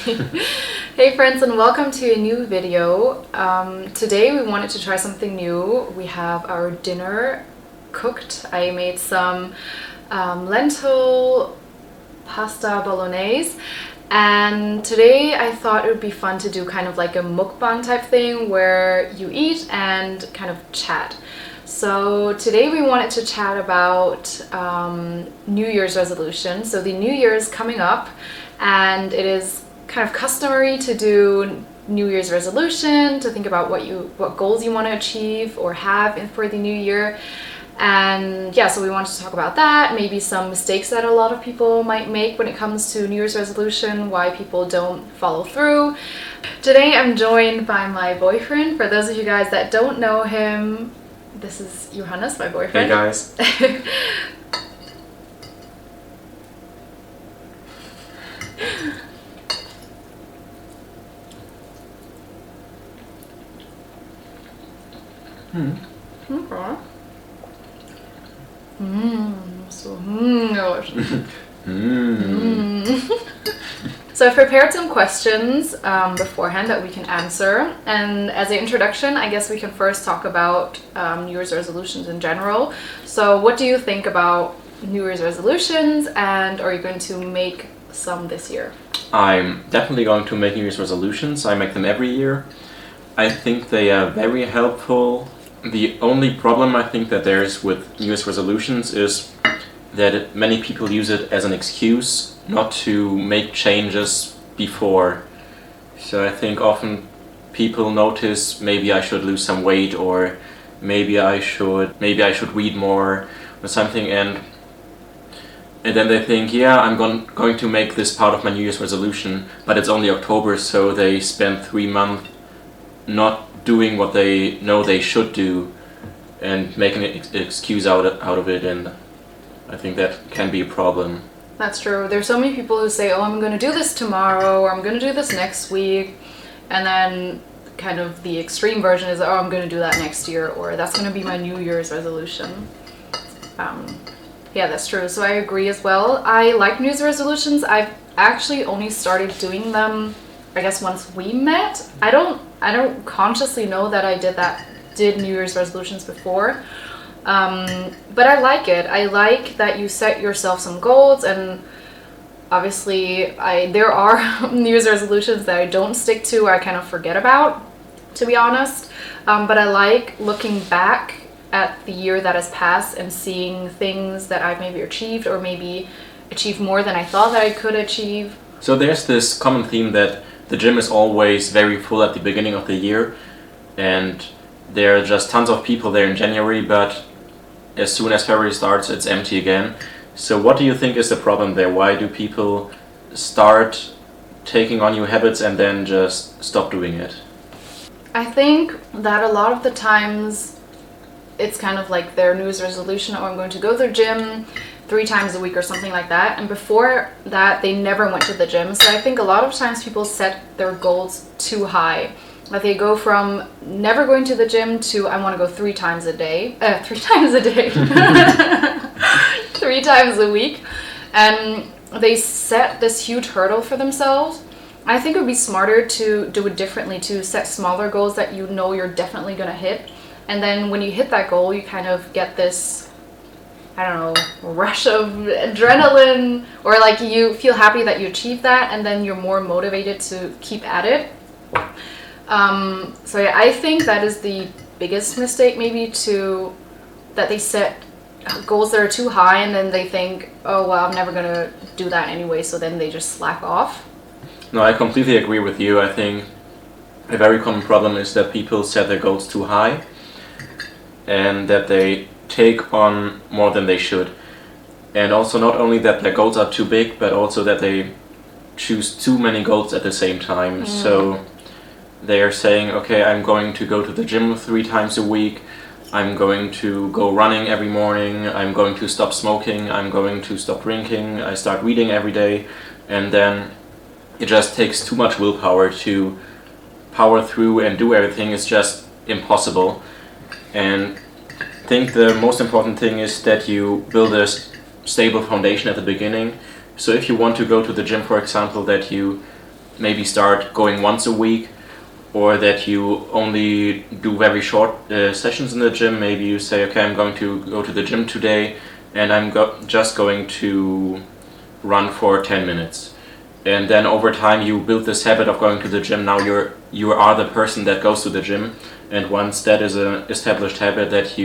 Hey friends, and welcome to a new video. Today we wanted to try something new. We have our dinner cooked. I made some lentil pasta bolognese, and today I thought it would be fun to do kind of like a mukbang type thing where you eat and kind of chat. So today we wanted to chat about New Year's resolutions. So the New Year is coming up, and it is kind of customary to do New Year's resolution, to think about what goals you want to achieve or have for the new year. And yeah, so we wanted to talk about that, maybe some mistakes that a lot of people might make when it comes to New Year's resolution, why people don't follow through. Today I'm joined by my boyfriend. For those of you guys that don't know him, this is Johannes, my boyfriend. Hey guys. Okay. Gosh. So I've prepared some questions beforehand that we can answer, and as an introduction, I guess we can first talk about New Year's resolutions in general. So what do you think about New Year's resolutions, and are you going to make some this year? I'm definitely going to make New Year's resolutions. I make them every year. I think they are very helpful. The only problem I think that there is with New Year's resolutions is that many people use it as an excuse not to make changes before. So I think often people notice maybe I should lose some weight, or maybe I should read more or something, and then they think, yeah, I'm going to make this part of my New Year's resolution, but it's only October, so they spend 3 months not doing what they know they should do and making an excuse out of it, and I think that can be a problem. That's true. There's so many people who say, oh, I'm going to do this tomorrow, or I'm going to do this next week, and then kind of the extreme version is, oh, I'm going to do that next year, or that's going to be my New Year's resolution. Yeah, that's true. So I agree as well. I like New Year's resolutions. I've actually only started doing them, I guess, once we met. I don't consciously know that I did New Year's resolutions before, but I like it. I like that you set yourself some goals, and obviously there are New Year's resolutions that I don't stick to or I kind of forget about, to be honest, but I like looking back at the year that has passed and seeing things that I've maybe achieved, or maybe achieved more than I thought that I could achieve. So there's this common theme that the gym is always very full at the beginning of the year, and there are just tons of people there in January, but as soon as February starts, it's empty again. So what do you think is the problem there? Why do people start taking on new habits and then just stop doing it? I think that a lot of the times it's kind of like their New Year's resolution, or I'm going to go to the gym 3 times a week or something like that, and before that they never went to the gym. So I think a lot of times people set their goals too high. Like they go from never going to the gym to I want to go 3 times a day, 3 times a day, 3 times a week, and they set this huge hurdle for themselves. I think it would be smarter to do it differently, to set smaller goals that you know you're definitely going to hit, and then when you hit that goal, you kind of get this, I don't know, rush of adrenaline, or like you feel happy that you achieved that, and then you're more motivated to keep at it. So yeah, I think that is the biggest mistake, maybe, that they set goals that are too high, and then they think, oh well, I'm never gonna do that anyway, so then they just slack off. No, I completely agree with you. I think a very common problem is that people set their goals too high, and that they take on more than they should. And also not only that their goals are too big, but also that they choose too many goals at the same time. So they are saying, okay, I'm going to go to the gym 3 times a week, I'm going to go running every morning, I'm going to stop smoking, I'm going to stop drinking, I start reading every day, and then it just takes too much willpower to power through and do everything. It's just impossible. And I think the most important thing is that you build a stable foundation at the beginning. So if you want to go to the gym, for example, that you maybe start going once a week, or that you only do very short sessions in the gym. Maybe you say, okay, I'm going to go to the gym today, and I'm just going to run for 10 minutes. And then over time you build this habit of going to the gym. Now you are the person that goes to the gym, and once that is an established habit that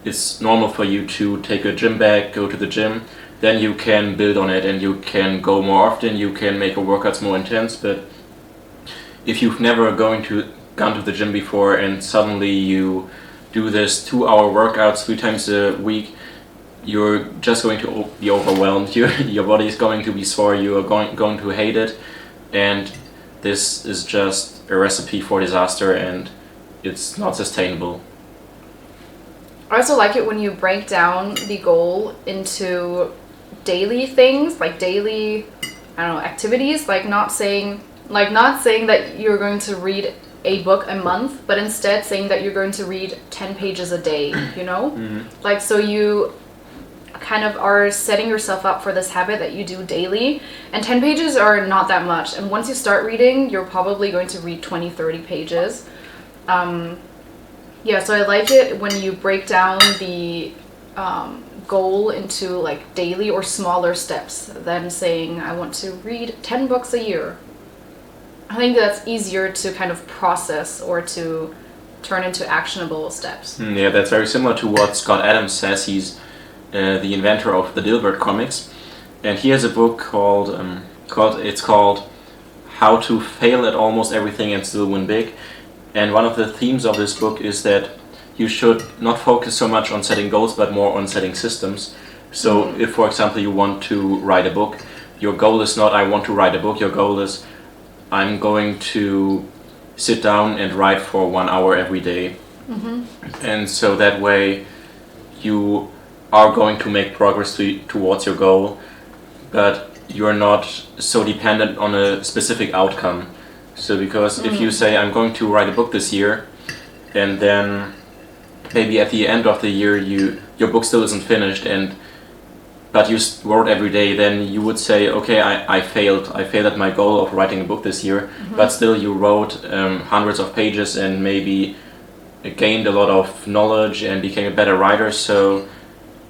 it's normal for you to take a gym bag, go to the gym, then you can build on it and you can go more often, you can make your workouts more intense. But if you've never gone to the gym before and suddenly you do this 2-hour workouts 3 times a week, you're just going to be overwhelmed. Your body is going to be sore. You are going to hate it, and this is just a recipe for disaster, and it's not sustainable. I also like it when you break down the goal into daily things, like daily, I don't know, activities. Like not saying that you're going to read a book a month, but instead saying that you're going to read 10 pages a day. You know, like so you kind of are setting yourself up for this habit that you do daily, and 10 pages are not that much, and once you start reading you're probably going to read 20-30 pages. So I like it when you break down the goal into like daily or smaller steps than saying I want to read 10 books a year. I think that's easier to kind of process or to turn into actionable steps. Yeah, that's very similar to what Scott Adams says. He's the inventor of the Dilbert comics, and he has a book called How to Fail at Almost Everything and Still Win Big. And one of the themes of this book is that you should not focus so much on setting goals, but more on setting systems. So if, for example, you want to write a book, your goal is not I want to write a book, your goal is I'm going to sit down and write for 1 hour every day. And so that way you are going to make progress towards your goal, but you're not so dependent on a specific outcome. So because if you say I'm going to write a book this year, and then maybe at the end of the year your book still isn't finished, but you wrote every day, then you would say, okay, I failed at my goal of writing a book this year, but still you wrote hundreds of pages and maybe gained a lot of knowledge and became a better writer. So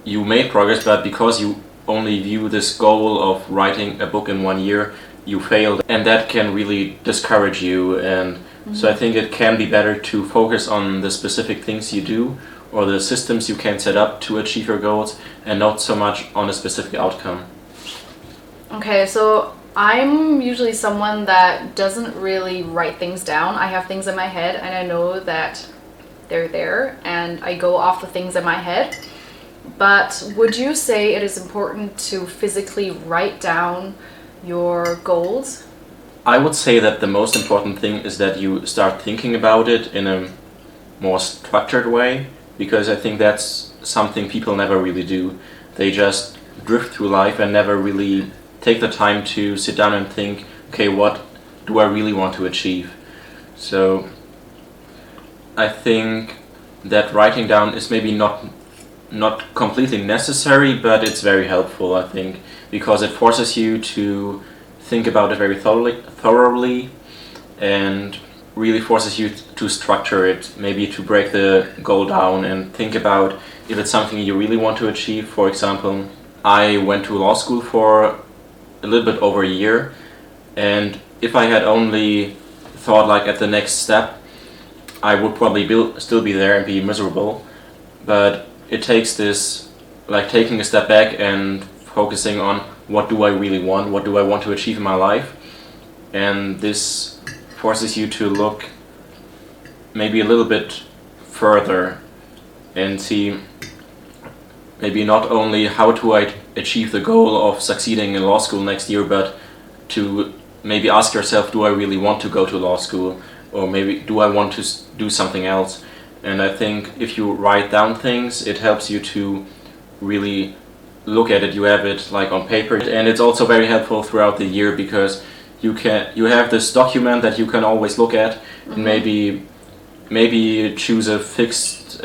you made progress, but because you only view this goal of writing a book in 1 year, you failed, and that can really discourage you. And so I think it can be better to focus on the specific things you do or the systems you can set up to achieve your goals, and not so much on a specific outcome. Okay, so I'm usually someone that doesn't really write things down. I have things in my head and I know that they're there and I go off the things in my head. But would you say it is important to physically write down your goals? I would say that the most important thing is that you start thinking about it in a more structured way, because I think that's something people never really do. They just drift through life and never really take the time to sit down and think, okay, what do I really want to achieve? So I think that writing down is maybe not completely necessary, but it's very helpful, I think, because it forces you to think about it very thoroughly and really forces you to structure it, maybe to break the goal down and think about if it's something you really want to achieve. For example, I went to law school for a little bit over a year, and if I had only thought like at the next step, I would probably still be there and be miserable. But it takes this, like taking a step back and focusing on what do I really want, what do I want to achieve in my life, and this forces you to look maybe a little bit further and see maybe not only how to achieve the goal of succeeding in law school next year, but to maybe ask yourself, do I really want to go to law school, or maybe do I want to do something else? And I think if you write down things, it helps you to really look at it. You have it like on paper, and it's also very helpful throughout the year because you have this document that you can always look at, and maybe choose a fixed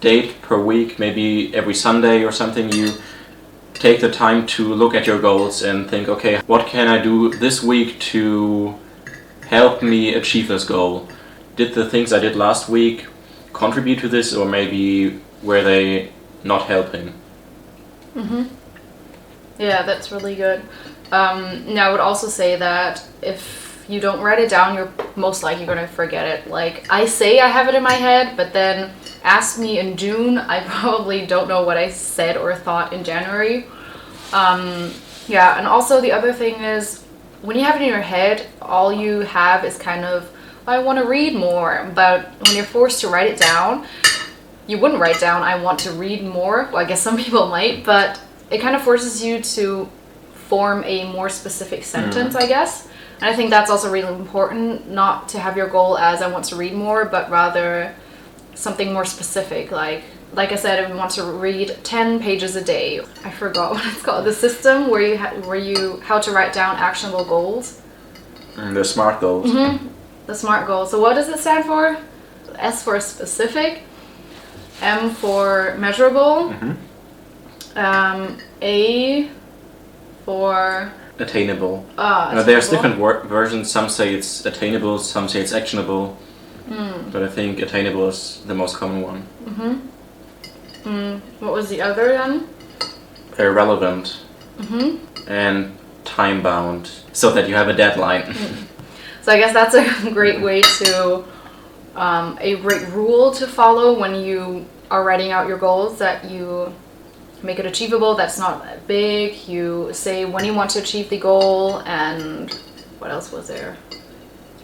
date per week, maybe every Sunday or something. You take the time to look at your goals and think, okay, what can I do this week to help me achieve this goal? Did the things I did last week contribute to this, or maybe were they not helping? Yeah, that's really good. Now I would also say that if you don't write it down, you're most likely going to forget it. Like, I say I have it in my head, but then ask me in June, I probably don't know what I said or thought in January. Yeah, and also the other thing is, when you have it in your head, all you have is kind of, I want to read more. But when you're forced to write it down, you wouldn't write down, I want to read more. Well, I guess some people might, but it kind of forces you to form a more specific sentence, I guess. And I think that's also really important, not to have your goal as I want to read more, but rather something more specific. Like I said, I want to read 10 pages a day. I forgot what it's called. The system where you how to write down actionable goals. The SMART goals. The SMART goals. So what does it stand for? S for specific, M for measurable, A for attainable. attainable. There's different versions. Some say it's attainable, some say it's actionable. But I think attainable is the most common one. What was the other then? Relevant. And time bound, so that you have a deadline. So I guess that's a great way to, a great rule to follow when you are writing out your goals, that you make it achievable, that's not that big. You say when you want to achieve the goal, and what else was there?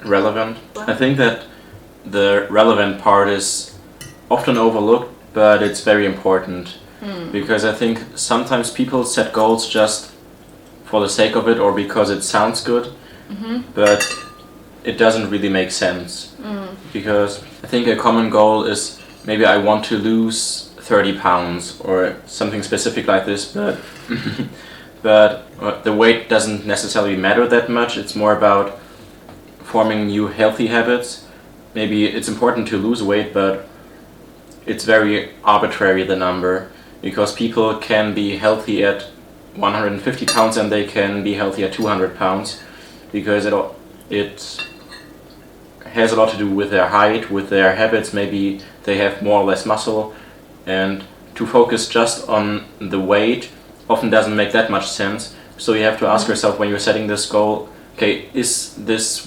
Relevant. I think that the relevant part is often overlooked, but it's very important. Because I think sometimes people set goals just for the sake of it or because it sounds good, but it doesn't really make sense. Because I think a common goal is maybe I want to lose 30 pounds or something specific like this, but the weight doesn't necessarily matter that much. It's more about forming new healthy habits. Maybe it's important to lose weight, but it's very arbitrary, the number, because people can be healthy at 150 pounds and they can be healthy at 200 pounds, because it has a lot to do with their height, with their habits. Maybe they have more or less muscle, and to focus just on the weight often doesn't make that much sense. So you have to ask yourself, when you're setting this goal, okay, is this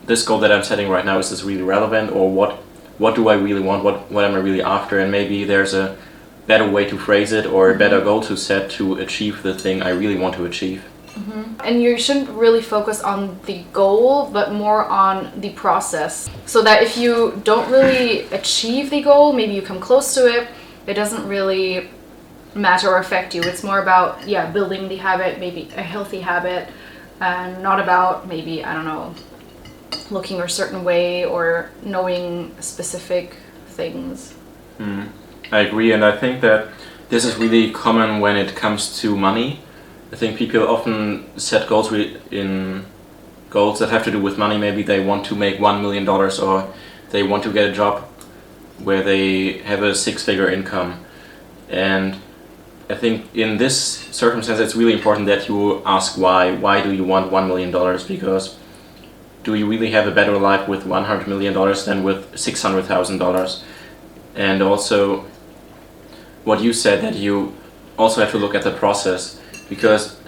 this goal that I'm setting right now, is this really relevant, or what do I really want, what am I really after? And maybe there's a better way to phrase it, or a better goal to set to achieve the thing I really want to achieve. And you shouldn't really focus on the goal, but more on the process. So that if you don't really achieve the goal, maybe you come close to it, it doesn't really matter or affect you. It's more about, building the habit, maybe a healthy habit, and not about maybe, I don't know, looking a certain way or knowing specific things. I agree, and I think that this is really common when it comes to money. I think people often set goals goals that have to do with money. Maybe they want to make $1 million, or they want to get a job where they have a six-figure income. And I think in this circumstance it's really important that you ask why. Why do you want $1 million? Because do you really have a better life with $100 million than with $600,000? And also what you said, that you also have to look at the process, because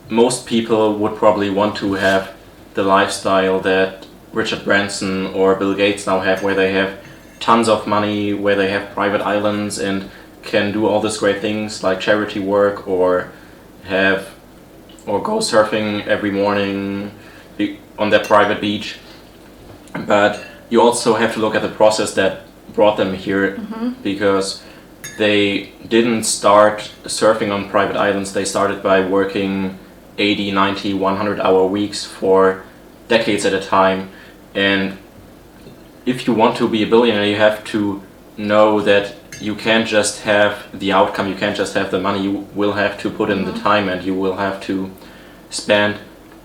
most people would probably want to have the lifestyle that Richard Branson or Bill Gates now have, where they have tons of money, where they have private islands and can do all these great things like charity work, or go surfing every morning on their private beach. But you also have to look at the process that brought them here, because they didn't start surfing on private islands. They started by working 80, 90, 100-hour weeks for decades at a time. And if you want to be a billionaire, you have to know that you can't just have the outcome, you can't just have the money. You will have to put in the time, and you will have to spend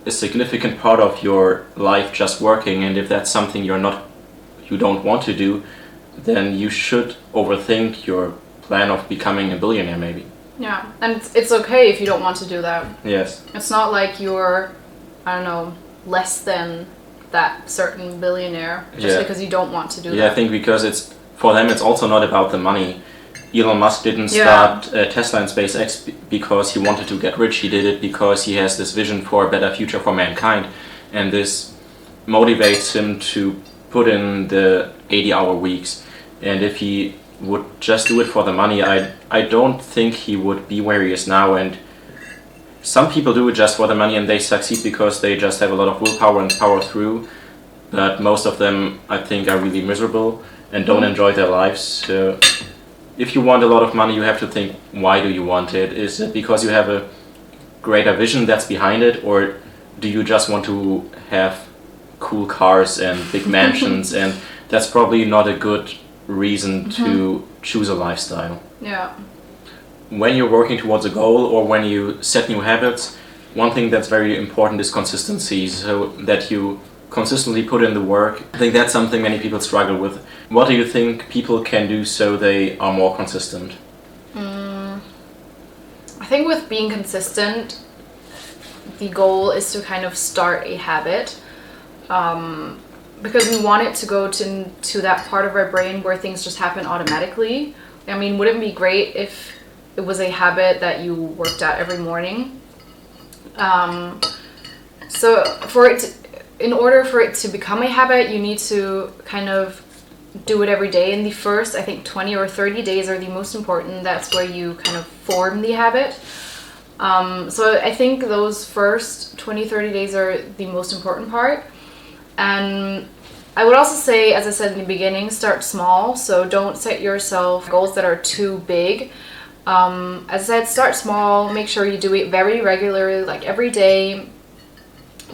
a significant part of your life just working. And if that's something you don't want to do, then you should overthink your plan of becoming a billionaire, maybe. Yeah, and it's okay if you don't want to do that. Yes. It's not like you're, I don't know, less than that certain billionaire just because you don't want to do that. Yeah, I think because it's for them, it's also not about the money. Elon Musk didn't start Tesla and SpaceX because he wanted to get rich. He did it because he has this vision for a better future for mankind, and this motivates him to put in the 80-hour weeks. And if he would just do it for the money, I don't think he would be where he is now. And some people do it just for the money and they succeed because they just have a lot of willpower and power through. But most of them, I think, are really miserable and don't enjoy their lives. So if you want a lot of money, you have to think, why do you want it? Is it because you have a greater vision that's behind it, or do you just want to have cool cars and big mansions? And that's probably not a good reason to choose a lifestyle. Yeah. When you're working towards a goal or when you set new habits, one thing that's very important is consistency, so that you consistently put in the work. I think that's something many people struggle with. What do you think people can do so they are more consistent? I think with being consistent, the goal is to kind of start a habit, because we want it to go to that part of our brain where things just happen automatically. I mean, wouldn't it be great if it was a habit that you worked at every morning? So in order for it to become a habit, you need to kind of do it every day. In the first, I think 20 or 30 days are the most important. That's where you kind of form the habit. So I think those first 20, 30 days are the most important part. And I would also say, as I said in the beginning, start small. So don't set yourself goals that are too big. As I said, start small, make sure you do it very regularly, like every day.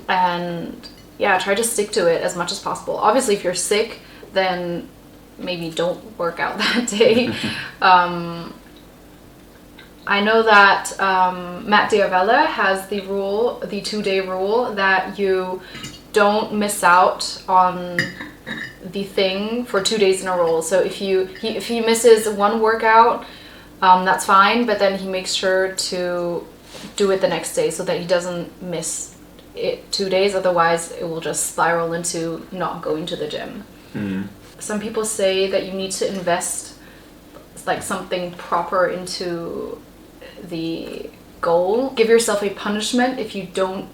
And yeah, try to stick to it as much as possible. Obviously, if you're sick, then maybe don't work out that day. I know that Matt Diavella has the 2-day rule, that you don't miss out on the thing for 2 days in a row. So if he misses one workout, that's fine, but then he makes sure to do it the next day so that he doesn't miss it 2 days. Otherwise, it will just spiral into not going to the gym. Some people say that you need to invest like something proper into the goal. Give yourself a punishment if you don't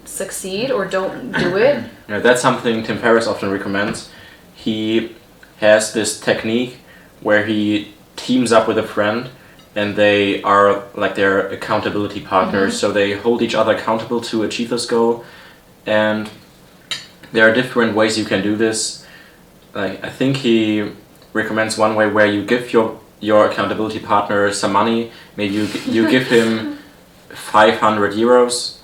succeed or don't do it. Yeah, that's something Tim Ferriss often recommends. He has this technique where he teams up with a friend and they are like their accountability partners. So they hold each other accountable to achieve this goal. And there are different ways you can do this. Like, I think he recommends one way where you give your accountability partner some money. Maybe you give him 500 euros,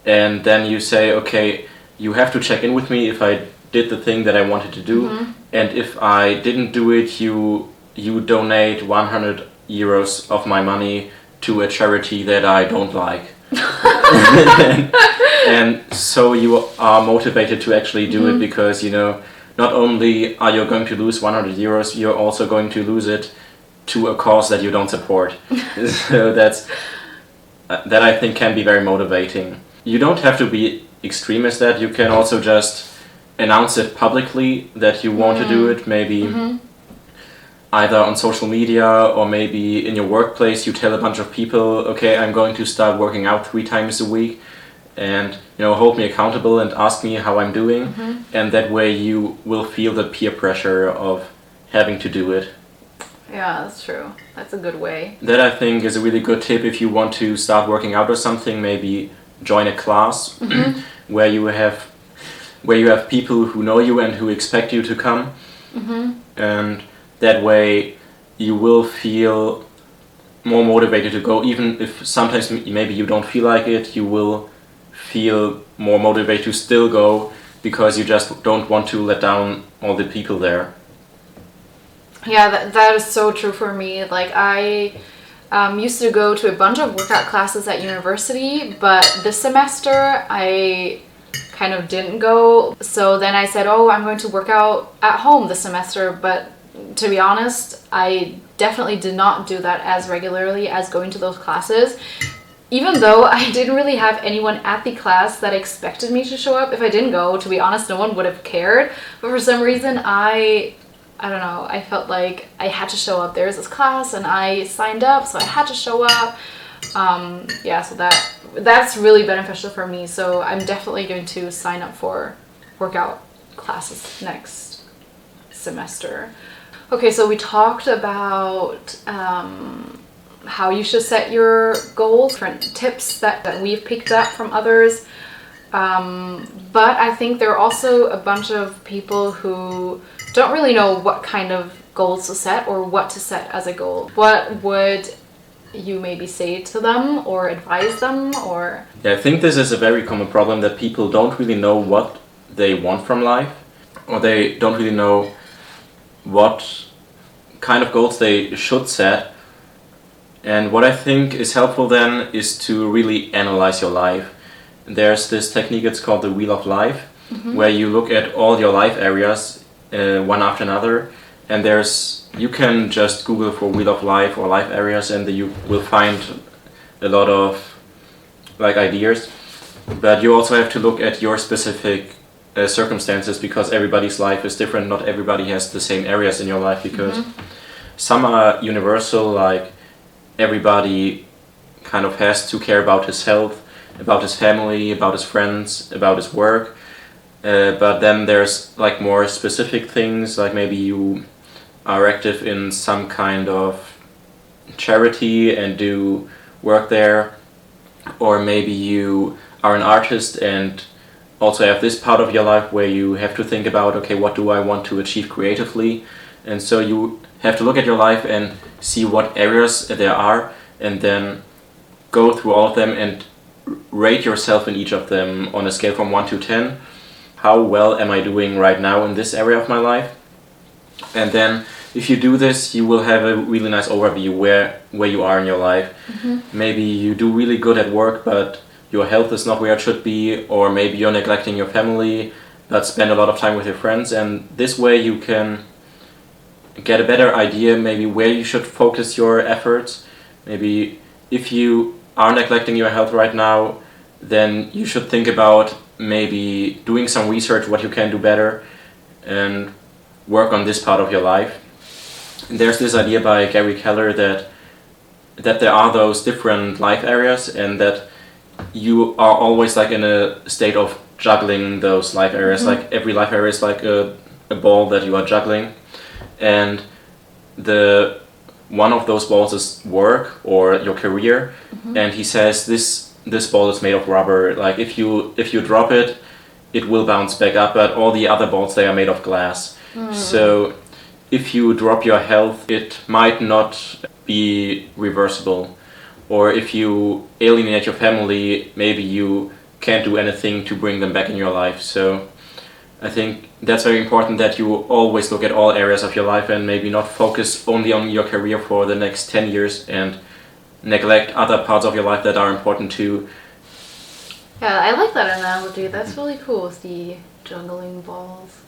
and then you say, okay, you have to check in with me if I did the thing that I wanted to do, and if I didn't do it, you donate 100 euros of my money to a charity that I don't like. and so you are motivated to actually do it, because you know, not only are you going to lose 100 euros, you're also going to lose it to a cause that you don't support. So that I think can be very motivating. You don't have to be extreme as that. You can also just announce it publicly that you want to do it. Maybe either on social media or maybe in your workplace. You tell a bunch of people, okay, I'm going to start working out 3 times a week, and hold me accountable and ask me how I'm doing. And that way you will feel the peer pressure of having to do it. Yeah, that's true. That's a good way. That, I think, is a really good tip if you want to start working out or something. Maybe join a class where you have people who know you and who expect you to come. And that way you will feel more motivated to go, even if sometimes maybe you don't feel like it. You will feel more motivated to still go, because you just don't want to let down all the people there. Yeah, that is so true for me. Like, I used to go to a bunch of workout classes at university, but this semester I kind of didn't go. So then I said, oh, I'm going to work out at home this semester. But to be honest, I definitely did not do that as regularly as going to those classes. Even though I didn't really have anyone at the class that expected me to show up. If I didn't go, to be honest, no one would have cared. But for some reason, I don't know, I felt like I had to show up. There was this class and I signed up, so I had to show up. Yeah, so that's really beneficial for me. So I'm definitely going to sign up for workout classes next semester. Okay, so we talked about how you should set your goals, different tips that we've picked up from others. But I think there are also a bunch of people who don't really know what kind of goals to set or what to set as a goal. What would you maybe say to them or advise them, or? Yeah, I think this is a very common problem, that people don't really know what they want from life, or they don't really know what kind of goals they should set. And what I think is helpful then is to really analyze your life. There's this technique, it's called the Wheel of Life, where you look at all your life areas one after another, and you can just Google for Wheel of Life or life areas, and you will find a lot of ideas. But you also have to look at your specific circumstances, because everybody's life is different. Not everybody has the same areas in your life, because some are universal, like everybody kind of has to care about his health, about his family, about his friends, about his work. But then there's more specific things, like maybe you are active in some kind of charity and do work there, or maybe you are an artist and also have this part of your life where you have to think about, okay, what do I want to achieve creatively? And so you have to look at your life and see what areas there are, and then go through all of them and rate yourself in each of them on a scale from 1 to 10. How well am I doing right now in this area of my life? And then if you do this, you will have a really nice overview where you are in your life. Maybe you do really good at work, but your health is not where it should be, or maybe you're neglecting your family but spend a lot of time with your friends. And this way you can get a better idea maybe where you should focus your efforts. Maybe if you are neglecting your health right now, then you should think about maybe doing some research what you can do better and work on this part of your life. And there's this idea by Gary Keller that there are those different life areas, and that you are always in a state of juggling those life areas. Like every life area is like a ball that you are juggling, and one of those balls is work or your career. And he says this ball is made of rubber. Like if you drop it, it will bounce back up, but all the other balls, they are made of glass. So if you drop your health, it might not be reversible. Or if you alienate your family, maybe you can't do anything to bring them back in your life. So I think that's very important, that you always look at all areas of your life and maybe not focus only on your career for the next 10 years and neglect other parts of your life that are important too. Yeah, I like that analogy. That's really cool with the juggling balls.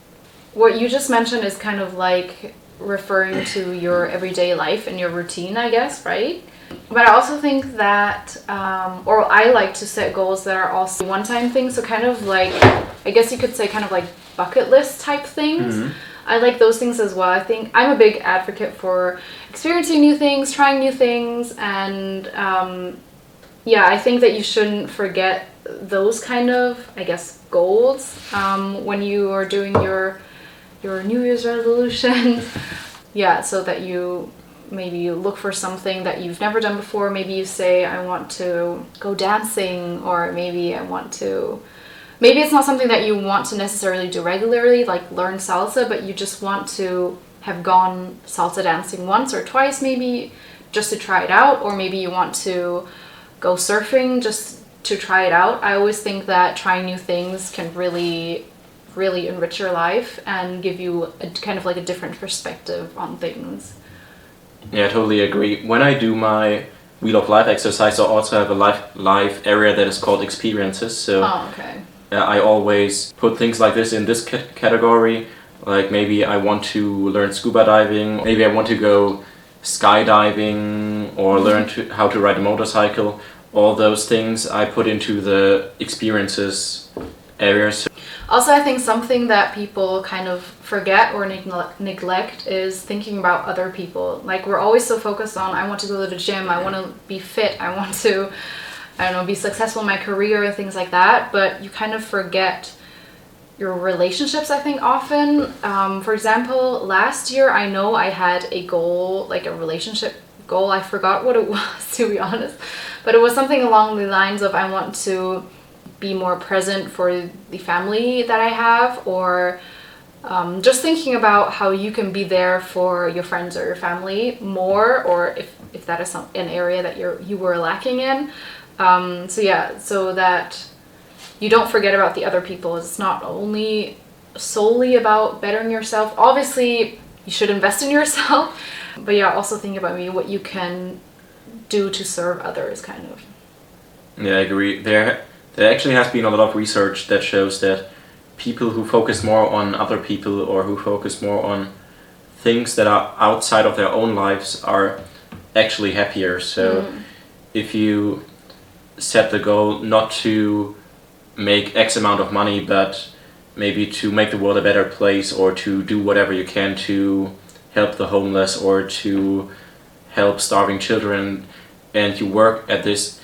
What you just mentioned is kind of like referring to your everyday life and your routine, I guess, right? But I also think that, or I like to set goals that are also one-time things, so kind of like, I guess you could say kind of like bucket list type things. I like those things as well. I think I'm a big advocate for experiencing new things, trying new things, and yeah, I think that you shouldn't forget those kind of, I guess, goals when you are doing your New Year's resolutions. Yeah, so that you maybe look for something that you've never done before. Maybe you say, I want to go dancing, or maybe it's not something that you want to necessarily do regularly, like learn salsa, but you just want to have gone salsa dancing once or twice, maybe just to try it out. Or maybe you want to go surfing just to try it out. I always think that trying new things can really enrich your life and give you a kind of like a different perspective on things. Yeah, I totally agree. When I do my Wheel of Life exercise, I also have a life area that is called experiences. So I always put things like this in this category. Like maybe I want to learn scuba diving, maybe I want to go skydiving or learn how to ride a motorcycle. All those things I put into the experiences areas. Also, I think something that people kind of forget or neglect is thinking about other people. Like, we're always so focused on, I want to go to the gym, I want to be fit, I want to, I don't know, be successful in my career, things like that. But you kind of forget your relationships, I think, often. For example, last year, I know I had a goal, like a relationship goal. I forgot what it was, to be honest. But it was something along the lines of, I want to be more present for the family that I have, or just thinking about how you can be there for your friends or your family more, or if that is an area that you were lacking in. So that you don't forget about the other people. It's not only solely about bettering yourself. Obviously, you should invest in yourself, but yeah, also think about maybe what you can do to serve others, kind of. Yeah, I agree. There actually has been a lot of research that shows that people who focus more on other people or who focus more on things that are outside of their own lives are actually happier. So if you set the goal not to make X amount of money, but maybe to make the world a better place, or to do whatever you can to help the homeless or to help starving children, and you work at this,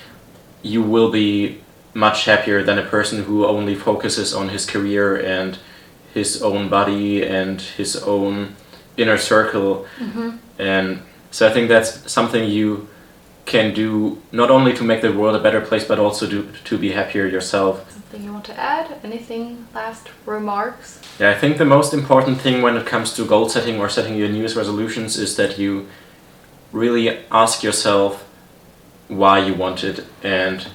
you will be much happier than a person who only focuses on his career and his own body and his own inner circle. And so I think that's something you can do not only to make the world a better place, but also to be happier yourself. Something you want to add? Anything, last remarks? Yeah, I think the most important thing when it comes to goal setting or setting your New Year's resolutions is that you really ask yourself why you want it, and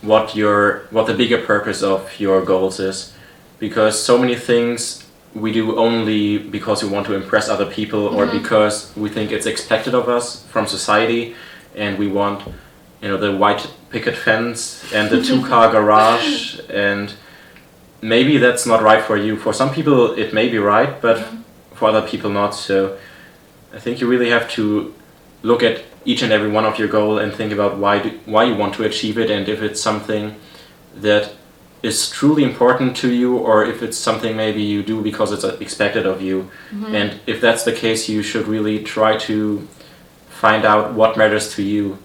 what the bigger purpose of your goals is. Because so many things we do only because we want to impress other people, or because we think it's expected of us from society, and we want, the white picket fence and the 2-car garage, and maybe that's not right for you. For some people it may be right, but for other people not. So I think you really have to look at each and every one of your goal and think about why you want to achieve it, and if it's something that is truly important to you, or if it's something maybe you do because it's expected of you. And if that's the case, you should really try to find out what matters to you.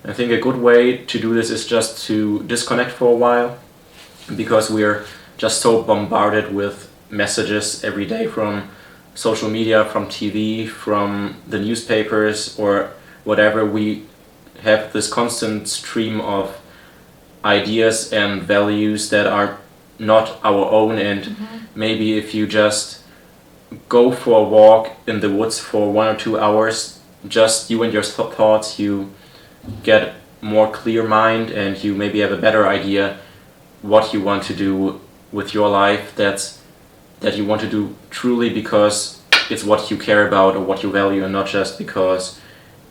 I think a good way to do this is just to disconnect for a while, because we're just so bombarded with messages every day from social media, from TV, from the newspapers, or whatever. We have this constant stream of ideas and values that are not our own, and maybe if you just go for a walk in the woods for 1 or 2 hours, just you and your thoughts, you get more clear mind, and you maybe have a better idea what you want to do with your life, that you want to do truly because it's what you care about or what you value, and not just because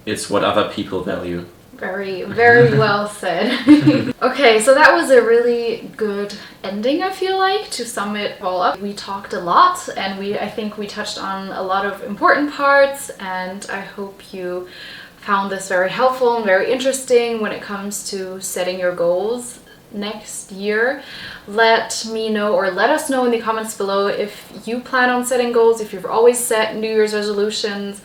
it's what other people value. Very, very well said. Okay, so that was a really good ending, I feel like, to sum it all up. We talked a lot, and I think we touched on a lot of important parts, and I hope you found this very helpful and very interesting when it comes to setting your goals next year. Let me know, or let us know in the comments below, if you plan on setting goals, if you've always set New Year's resolutions,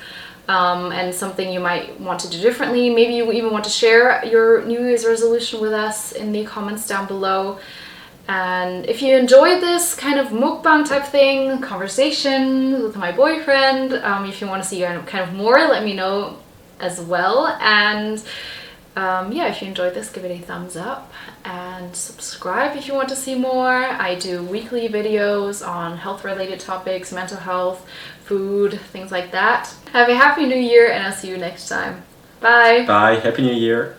and something you might want to do differently. Maybe you even want to share your New Year's resolution with us in the comments down below. And if you enjoyed this kind of mukbang type thing, conversation with my boyfriend, if you want to see kind of more, let me know as well. And yeah, if you enjoyed this, give it a thumbs up and subscribe if you want to see more. I do weekly videos on health related topics, mental health, food, things like that. Have a happy new year, and I'll see you next time. Bye. Bye. Happy New Year.